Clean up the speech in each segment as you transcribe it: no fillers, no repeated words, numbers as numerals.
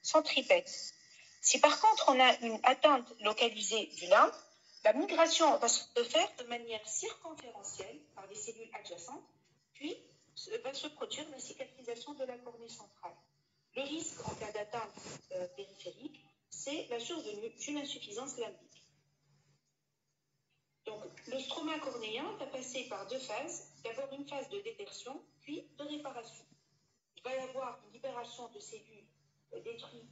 centripète. Si par contre on a une atteinte localisée du limbe, la migration va se faire de manière circonférentielle par les cellules adjacentes, puis va se produire la cicatrisation de la cornée centrale. Le risque en cas d'atteinte périphérique, c'est la survenue d'une insuffisance limbique. Donc, le stroma cornéen va passer par deux phases. D'abord une phase de détertion, puis de réparation. Il va y avoir une libération de cellules détruites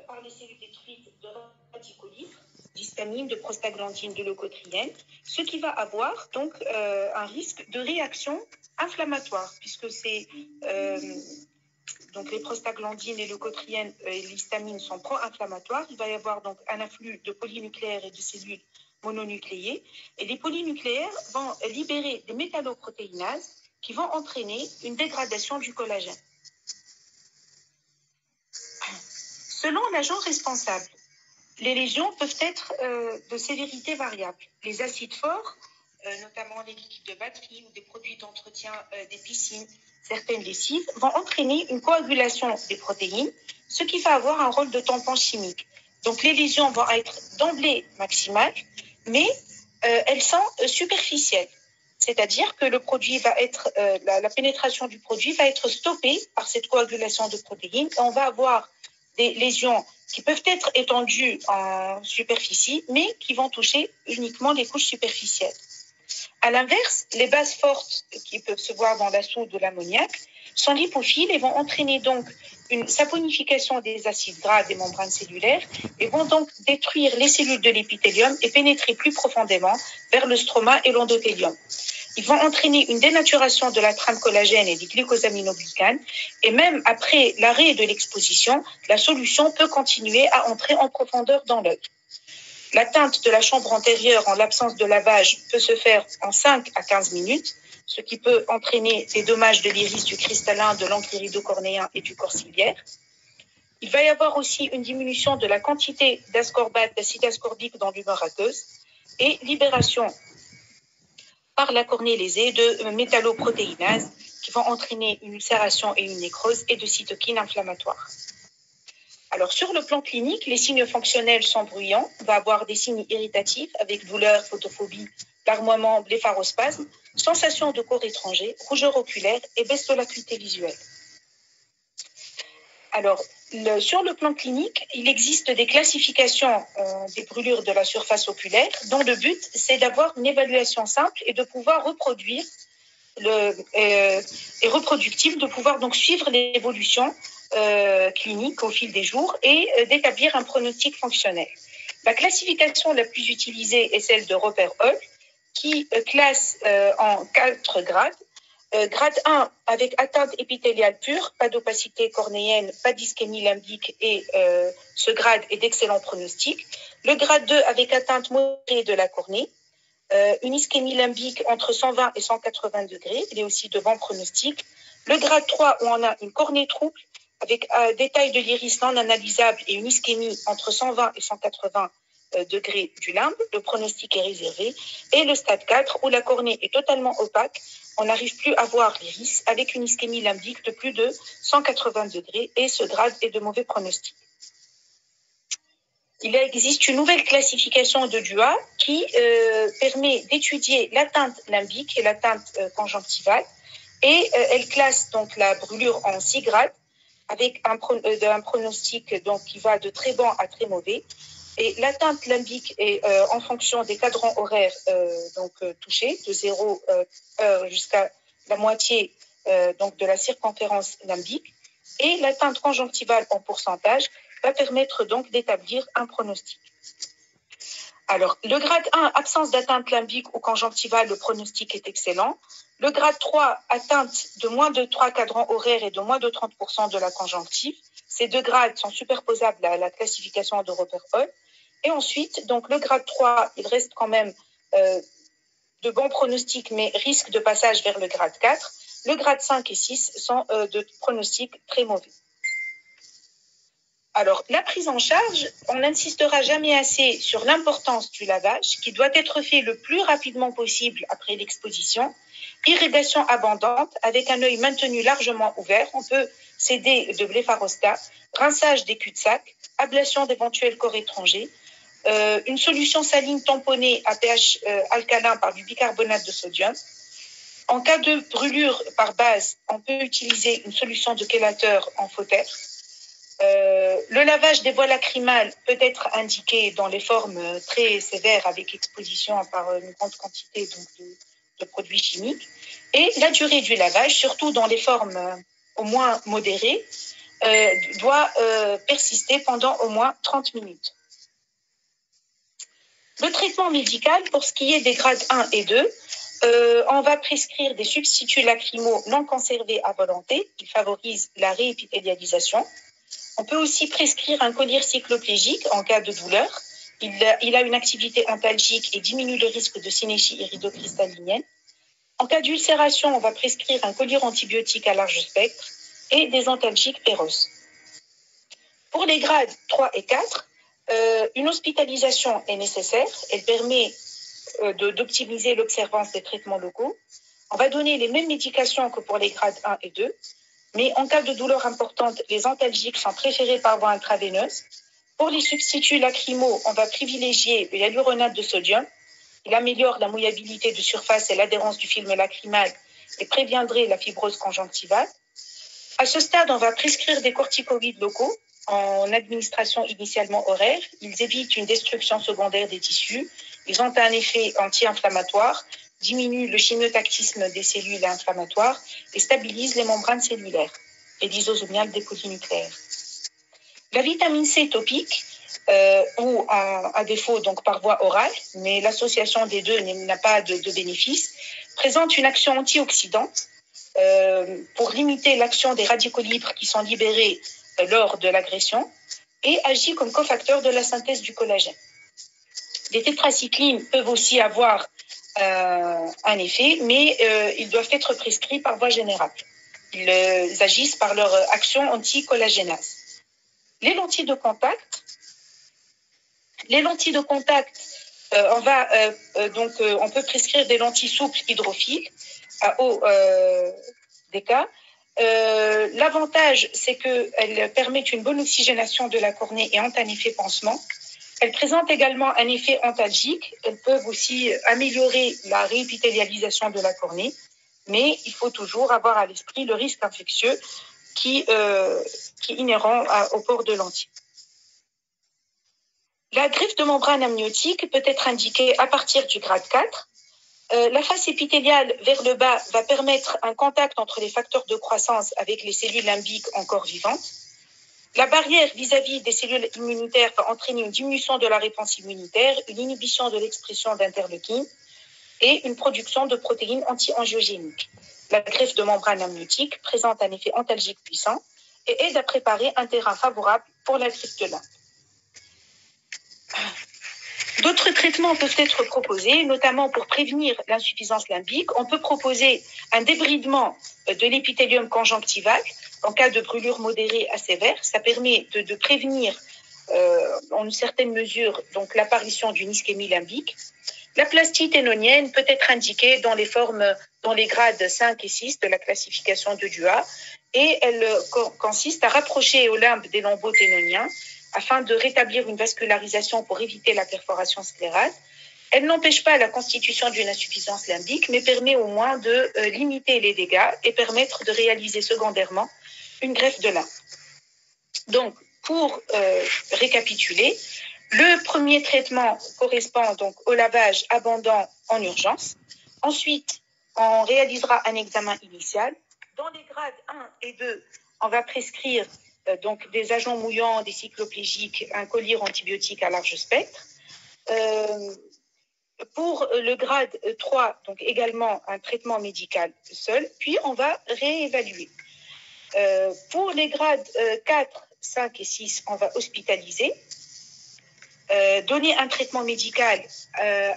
par les cellules détruites de radicaux libres, d'histamine, de prostaglandine, de leucotriène, ce qui va avoir donc un risque de réaction inflammatoire, puisque c'est donc les prostaglandines, les leucotriènes et l'histamine sont pro-inflammatoires. Il va y avoir donc un afflux de polynucléaires et de cellules mononucléées. Et les polynucléaires vont libérer des métalloprotéinases qui vont entraîner une dégradation du collagène. Selon l'agent responsable, les lésions peuvent être de sévérité variable. Les acides forts, notamment les liquides de batterie ou des produits d'entretien des piscines, certaines lessives, vont entraîner une coagulation des protéines, ce qui va avoir un rôle de tampon chimique. Donc les lésions vont être d'emblée maximales, mais elles sont superficielles. C'est-à-dire que le produit va être, la pénétration du produit va être stoppée par cette coagulation de protéines et on va avoir des lésions qui peuvent être étendues en superficie, mais qui vont toucher uniquement les couches superficielles. À l'inverse, les bases fortes qui peuvent se voir dans la soude de l'ammoniac sont lipophiles et vont entraîner donc une saponification des acides gras des membranes cellulaires et vont donc détruire les cellules de l'épithélium et pénétrer plus profondément vers le stroma et l'endothélium. Ils vont entraîner une dénaturation de la trame collagène et des glycosaminoglycanes. Et même après l'arrêt de l'exposition, la solution peut continuer à entrer en profondeur dans l'œil. L'atteinte de la chambre antérieure en l'absence de lavage peut se faire en 5 à 15 minutes, ce qui peut entraîner des dommages de l'iris, du cristallin, de l'encre iridocornéen et du corps ciliaire. Il va y avoir aussi une diminution de la quantité d'ascorbate, d'acide ascorbique dans l'humeur aqueuse et libération par la cornée lésée de métalloprotéinases qui vont entraîner une ulcération et une nécrose et de cytokines inflammatoires. Alors, sur le plan clinique, les signes fonctionnels sont bruyants. On va avoir des signes irritatifs avec douleur, photophobie, larmoiement, blépharospasme, sensation de corps étranger, rougeur oculaire et baisse de l'acuité visuelle. Alors, sur le plan clinique, il existe des classifications des brûlures de la surface oculaire dont le but, c'est d'avoir une évaluation simple et de pouvoir reproduire et reproductible, de pouvoir donc suivre l'évolution clinique au fil des jours et d'établir un pronostic fonctionnel. La classification la plus utilisée est celle de Roper-Hall qui classe en 4 grades. Grade 1 avec atteinte épithéliale pure, pas d'opacité cornéenne, pas d'ischémie limbique et ce grade est d'excellent pronostic. Le grade 2 avec atteinte modérée de la cornée, une ischémie limbique entre 120 et 180 degrés, il est aussi de bon pronostic. Le grade 3 où on a une cornée trouble avec des tailles de l'iris non analysables et une ischémie entre 120 et 180 degrés du limbe, le pronostic est réservé. Et le stade 4 où la cornée est totalement opaque, on n'arrive plus à voir l'iris avec une ischémie limbique de plus de 180 degrés et ce grade est de mauvais pronostic. Il existe une nouvelle classification de Dua qui permet d'étudier l'atteinte limbique et l'atteinte conjonctivale et elle classe donc la brûlure en 6 grades avec un pronostic donc, qui va de très bon à très mauvais. Et l'atteinte limbique est en fonction des cadrans horaires touchés, de 0 heure jusqu'à la moitié donc de la circonférence limbique. Et l'atteinte conjonctivale en pourcentage va permettre donc d'établir un pronostic. Alors, le grade 1, absence d'atteinte limbique ou conjonctivale, le pronostic est excellent. Le grade 3, atteinte de moins de 3 cadrans horaires et de moins de 30% de la conjonctive. Ces deux grades sont superposables à la classification de Roper-Hall. Et ensuite, donc le grade 3, il reste quand même de bons pronostics, mais risque de passage vers le grade 4. Le grade 5 et 6 sont de pronostics très mauvais. Alors, la prise en charge, on n'insistera jamais assez sur l'importance du lavage qui doit être fait le plus rapidement possible après l'exposition irrigation abondante avec un œil maintenu largement ouvert. On peut s'aider de blépharostat, rinçage des cul-de-sac, ablation d'éventuels corps étrangers, une solution saline tamponnée à pH alcalin par du bicarbonate de sodium. En cas de brûlure par base, on peut utiliser une solution de chélateur en photère. Le lavage des voies lacrymales peut être indiqué dans les formes très sévères avec exposition par une grande quantité donc, de produits chimiques. Et la durée du lavage, surtout dans les formes au moins modérées, doit persister pendant au moins 30 minutes. Le traitement médical, pour ce qui est des grades 1 et 2, on va prescrire des substituts lacrymaux non conservés à volonté qui favorisent la réépithélialisation. On peut aussi prescrire un collyre cycloplégique en cas de douleur. Il a une activité antalgique et diminue le risque de synéchie iridocrystallinienne. En cas d'ulcération, on va prescrire un collyre antibiotique à large spectre et des antalgiques féroces. Pour les grades 3 et 4, une hospitalisation est nécessaire. Elle permet d'optimiser l'observance des traitements locaux. On va donner les mêmes médications que pour les grades 1 et 2, mais en cas de douleur importante, les antalgiques sont préférés par voie intraveineuse. Pour les substituts lacrymaux, on va privilégier l'hyaluronate de sodium. Il améliore la mouillabilité de surface et l'adhérence du film lacrymal et préviendrait la fibrose conjonctivale. À ce stade, on va prescrire des corticoïdes locaux en administration initialement horaire. Ils évitent une destruction secondaire des tissus. Ils ont un effet anti-inflammatoire, diminuent le chimiotactisme des cellules inflammatoires et stabilisent les membranes cellulaires et l'isosomial des polynucléaires. La vitamine C topique, ou à défaut donc par voie orale, mais l'association des deux n'a pas de bénéfice, présente une action antioxydante pour limiter l'action des radicaux libres qui sont libérés lors de l'agression et agit comme cofacteur de la synthèse du collagène. Les tétracyclines peuvent aussi avoir un effet, mais ils doivent être prescrits par voie générale. Ils agissent par leur action anti-collagénase. Les lentilles de contact, on peut prescrire des lentilles souples hydrophiles à haut dK. L'avantage, c'est qu'elles permettent une bonne oxygénation de la cornée et ont un effet pansement. Elles présentent également un effet antalgique. Elles peuvent aussi améliorer la réépithélialisation de la cornée, mais il faut toujours avoir à l'esprit le risque infectieux qui est inhérent au port de lentilles. La greffe de membrane amniotique peut être indiquée à partir du grade 4. La face épithéliale vers le bas va permettre un contact entre les facteurs de croissance avec les cellules limbiques encore vivantes. La barrière vis-à-vis des cellules immunitaires va entraîner une diminution de la réponse immunitaire, une inhibition de l'expression d'interleukines et une production de protéines anti-angiogéniques. La greffe de membrane amniotique présente un effet antalgique puissant et aide à préparer un terrain favorable pour la greffe de limbe. D'autres traitements peuvent être proposés, notamment pour prévenir l'insuffisance limbique. On peut proposer un débridement de l'épithélium conjonctival en cas de brûlure modérée à sévère. Ça permet de prévenir en une certaine mesure donc l'apparition d'une ischémie limbique. La plastie ténonienne peut être indiquée dans les grades 5 et 6 de la classification de Dua et elle consiste à rapprocher au limbe des lambeaux ténoniens afin de rétablir une vascularisation pour éviter la perforation sclérale. Elle n'empêche pas la constitution d'une insuffisance limbique, mais permet au moins de limiter les dégâts et permettre de réaliser secondairement une greffe de limbe. Donc, pour récapituler, le premier traitement correspond donc au lavage abondant en urgence. Ensuite, on réalisera un examen initial. Dans les grades 1 et 2, on va prescrire donc des agents mouillants, des cycloplégiques, un collyre antibiotique à large spectre. Pour le grade 3, donc également un traitement médical seul, puis on va réévaluer. Pour les grades 4, 5 et 6, on va hospitaliser, donner un traitement médical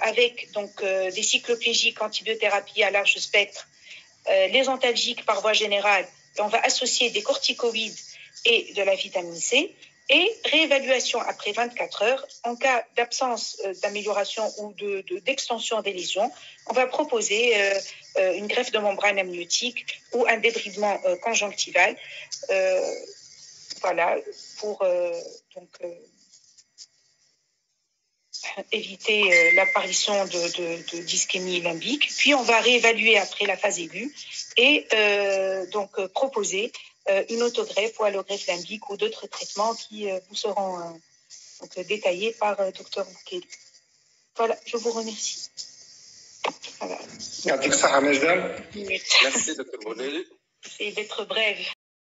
avec donc, des cycloplégiques, antibiothérapie à large spectre, les antalgiques par voie générale, et on va associer des corticoïdes et de la vitamine C. et réévaluation après 24 heures. En cas d'absence d'amélioration ou d'extension des lésions, on va proposer une greffe de membrane amniotique ou un débridement conjonctival. Voilà, pour éviter l'apparition de d'ischémie limbique. Puis on va réévaluer après la phase aiguë et proposer une autogreffe ou allogreffe limbique ou d'autres traitements qui vous seront détaillés par Dr Boukeli. Voilà, je vous remercie. Voilà. Merci, Dr Boukeli. C'est d'être brève.